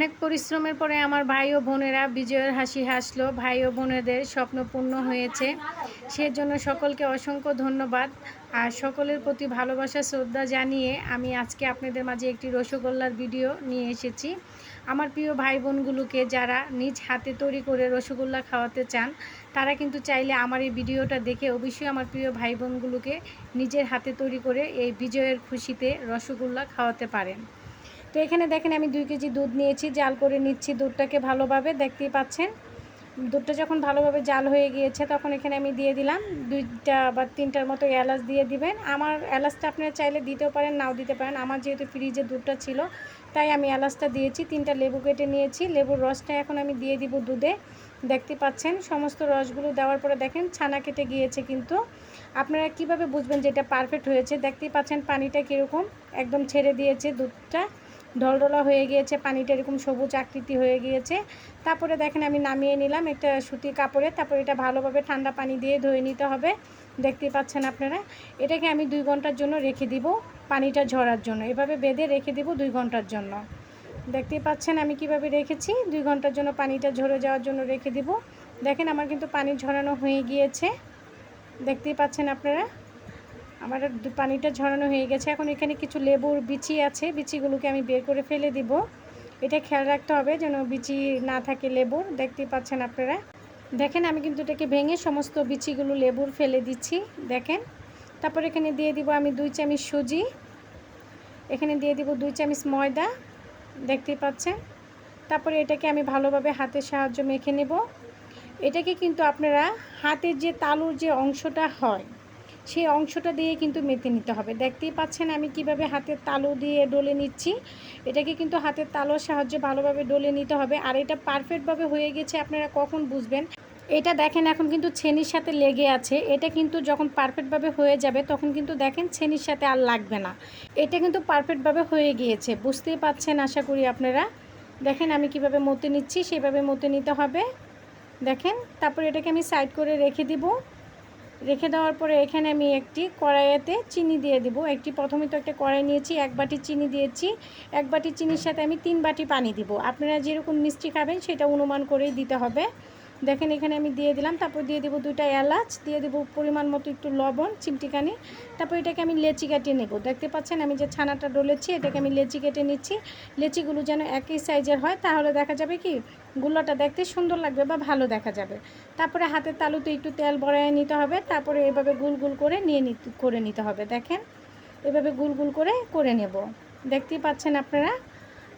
অনেক পরিশ্রমের পরে আমার ভাই ও বোনেরা বিজয়ের হাসি হাসলো। ভাই ও বোনেদের স্বপ্ন পূর্ণ হয়েছে, সেজন্য সকলকে অসংখ্য ধন্যবাদ। আর সকলের প্রতি ভালোবাসা শ্রদ্ধা জানিয়ে আমি আজকে আপনাদের মাঝে একটি রসগোল্লার ভিডিও নিয়ে এসেছি। আমার প্রিয় ভাই বোনগুলোকে যারা নিজ হাতে তৈরি করে রসগোল্লা খাওয়াতে চান, তারা কিন্তু চাইলে আমার এই ভিডিওটা দেখে অবশ্যই আমার প্রিয় ভাই বোনগুলোকে নিজের হাতে তৈরি করে এই বিজয়ের খুশিতে রসগোল্লা খাওয়াতে পারেন। তো এখানে দেখেন আমি 2 কেজি দুধ নিয়েছি, জাল করে নিচ্ছি দুধটাকে ভালোভাবে। দেখতেই পাচ্ছেন দুধটা যখন ভালোভাবে জাল হয়ে গিয়েছে তখন এখানে আমি দিয়ে দিলাম 2টা বা 3টার মতো এলাচ দিয়ে দিবেন। আমার এলাচটা আপনারা চাইলে দিতেও পারেন, নাও দিতে পারেন। আমার যেহেতু ফ্রিজে দুধটা ছিল তাই আমি এলাচটা দিয়েছি। 3টা লেবু কেটে নিয়েছি, লেবুর রসটা এখন আমি দিয়ে দিব দুধে। দেখতে পাচ্ছেন সমস্ত রসগুলো দেওয়ার পরে দেখেন ছানা কেটে গিয়েছে। কিন্তু আপনারা কিভাবে বুঝবেন যে এটা পারফেক্ট হয়েছে? দেখতেই পাচ্ছেন পানিটা কীরকম একদম ছেড়ে দিয়েছে, দুধটা ঢলঢলা হয়ে গিয়েছে, পানিটা এরকম সবুজ আকৃতি হয়ে গিয়েছে। তারপরে দেখেন আমি নামিয়ে নিলাম একটা সুতির কাপড়ে। তারপরে এটা ভালোভাবে ঠান্ডা পানি দিয়ে ধুয়ে নিতে হবে। দেখতেই পাচ্ছেন আপনারা। এটাকে আমি 2 ঘন্টার জন্য রেখে দিব, পানিটা ঝরার জন্য। এভাবে বেঁধে রেখে দিব 2 ঘন্টার জন্য। দেখতেই পাচ্ছেন আমি কিভাবে রেখেছি, 2 ঘন্টার জন্য পানিটা ঝরে যাওয়ার জন্য রেখে দিব। দেখেন আমার কিন্তু পানি ঝরানো হয়ে গিয়েছে, দেখতেই পাচ্ছেন আপনারা। আমার পানিটা ঝরানো হয়ে গেছে। এখন এখানে কিছু লেবুর বিচি আছে, বিচিগুলোকে আমি বের করে ফেলে দিব। এটা খেয়াল রাখতে হবে যেন বিচি না থাকে লেবুর। দেখতেই পাচ্ছেন আপনারা। দেখেন আমি কিন্তু এটাকে ভেঙে সমস্ত বিচিগুলো লেবুর ফেলে দিচ্ছি। দেখেন তারপর এখানে দিয়ে দিব আমি 2 চামচ সুজি, এখানে দিয়ে দিব 2 চামচ ময়দা। দেখতেই পাচ্ছেন। তারপরে এটাকে আমি ভালোভাবে হাতের সাহায্যে মেখে নেব। এটাকে কিন্তু আপনারা হাতের যে তালুর যে অংশটা হয় সেই অংশটা দিয়ে কিন্তু মেখে নিতে হবে। দেখতেই পাচ্ছেন আমি কিভাবে হাতের তালু দিয়ে ডলে নিচ্ছি। এটাকে কিন্তু হাতের তালুর সাহায্যে ভালোভাবে ডলে নিতে হবে। আর এটা পারফেক্টভাবে হয়ে গেছে আপনারা কখন বুঝবেন? এটা দেখেন এখন কিন্তু ছেনির সাথে লেগে আছে। এটা কিন্তু যখন পারফেক্টভাবে হয়ে যাবে তখন কিন্তু দেখেন ছেনির সাথে আর লাগবে না। এটা কিন্তু পারফেক্টভাবে হয়ে গিয়েছে, বুঝতেই পাচ্ছেন আশা করি আপনারা। দেখেন আমি কিভাবে মতে নিচ্ছি, সেভাবে মতে নিতে হবে। দেখেন তারপর এটাকে আমি সাইড করে রেখে দিব। রেখে দেওয়ার পরে এখানে আমি একটি কড়াইতে চিনি দিয়ে দিব। প্রথমে তো একটা কড়াই নিয়েছি, 1 বাটি চিনি দিয়েছি। 1 বাটি চিনির সাথে আমি 3 বাটি পানি দিব। আপনারা যেরকম মিষ্টি খাবেন সেটা অনুমান করেই দিতে হবে। দেখেন এখানে আমি দিয়ে দিলাম। তারপর দিয়ে দেবো 2টা এলাচ, দিয়ে দেবো পরিমাণ মতো একটু লবণ, চিমটিখানি। তারপর এটাকে আমি লেচি কাটিয়ে নেব। দেখতে পাচ্ছেন আমি যে ছানাটা ডলেছি এটাকে আমি লেচি কেটে নিচ্ছি। লেচিগুলো যেন একই সাইজের হয়, তাহলে দেখা যাবে কি গুল্লাটা দেখতে সুন্দর লাগবে বা ভালো দেখা যাবে। তারপরে হাতের তালুতে একটু তেল ভরায় নিতে হবে। তারপরে এভাবে গুল গুল করে করে নিতে হবে। দেখেন এভাবে গুল গুল করে নেব। দেখতেই পাচ্ছেন আপনারা।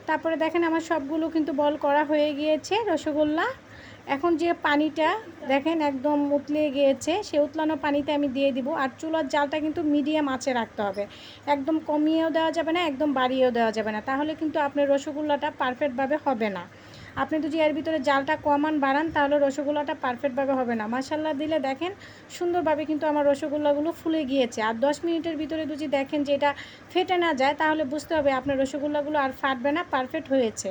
তারপরে দেখেন আমার সবগুলো কিন্তু বল করা হয়ে গিয়েছে রসগোল্লা। এখন যে পানিটা দেখেন একদম উতলে গিয়েছে, সে উতলানো পানিতে আমি দিয়ে দিব। আর চুলার জালটা কিন্তু মিডিয়াম আঁচে রাখতে হবে, একদম কমিয়েও দেওয়া যাবে না, একদম বাড়িয়েও দেওয়া যাবে না, তাহলে কিন্তু আপনার রসগোল্লাটা পারফেক্টভাবে হবে না। আপনি যদি এর ভিতরে জালটা কমান বাড়ান তাহলে রসগোল্লাটা পারফেক্টভাবে হবে না। মাশাআল্লাহ দিলে দেখেন সুন্দরভাবে কিন্তু আমার রসগোল্লাগুলো ফুলে গিয়েছে। আর 10 মিনিটের ভিতরে যদি দেখেন যে এটা ফেটে না যায় তাহলে বুঝতে হবে আপনার রসগোল্লাগুলো আর ফাটবে না, পারফেক্ট হয়েছে।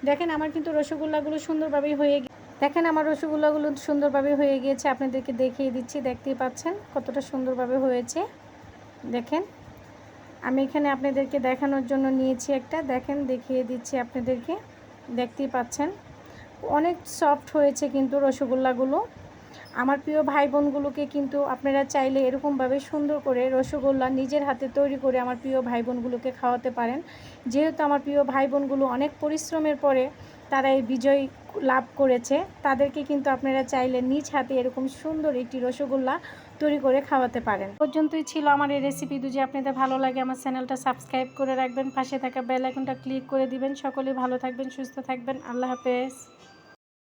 দেখেন আমার কিন্তু রসগোল্লাগুলো সুন্দরভাবেই দেখেন আমার রসগোল্লাগুলো সুন্দরভাবে হয়ে গিয়েছে। আপনাদেরকে দেখিয়ে দিচ্ছি, দেখতেই পাচ্ছেন কতটা সুন্দরভাবে হয়েছে। দেখেন আমি এখানে আপনাদেরকে দেখানোর জন্য নিয়েছি একটা, দেখেন দেখিয়ে দিচ্ছি আপনাদেরকে। দেখতেই পাচ্ছেন অনেক সফট হয়েছে কিন্তু রসগোল্লাগুলো। আমার প্রিয় ভাই বোনগুলোকে কিন্তু আপনারা চাইলে এরকমভাবে সুন্দর করে রসগোল্লা নিজের হাতে তৈরি করে আমার প্রিয় ভাই বোনগুলোকে খাওয়াতে পারেন। যেহেতু আমার প্রিয় ভাই বোনগুলো অনেক পরিশ্রমের পরে তারা এই বিজয় লাভ করেছে, তাদেরকে কিন্তু আপনারা চাইলে নিজ হাতে এরকম সুন্দর একটি রসগোল্লা তৈরি করে খাওয়াতে পারেন। পর্যন্তই ছিল আমার এই রেসিপি। যদি আপনাদের ভালো লাগে আমার চ্যানেলটা সাবস্ক্রাইব করে রাখবেন, পাশে থাকা বেল আইকনটা ক্লিক করে দিবেন। সকলেই ভালো থাকবেন, সুস্থ থাকবেন। আল্লাহ হাফেজ।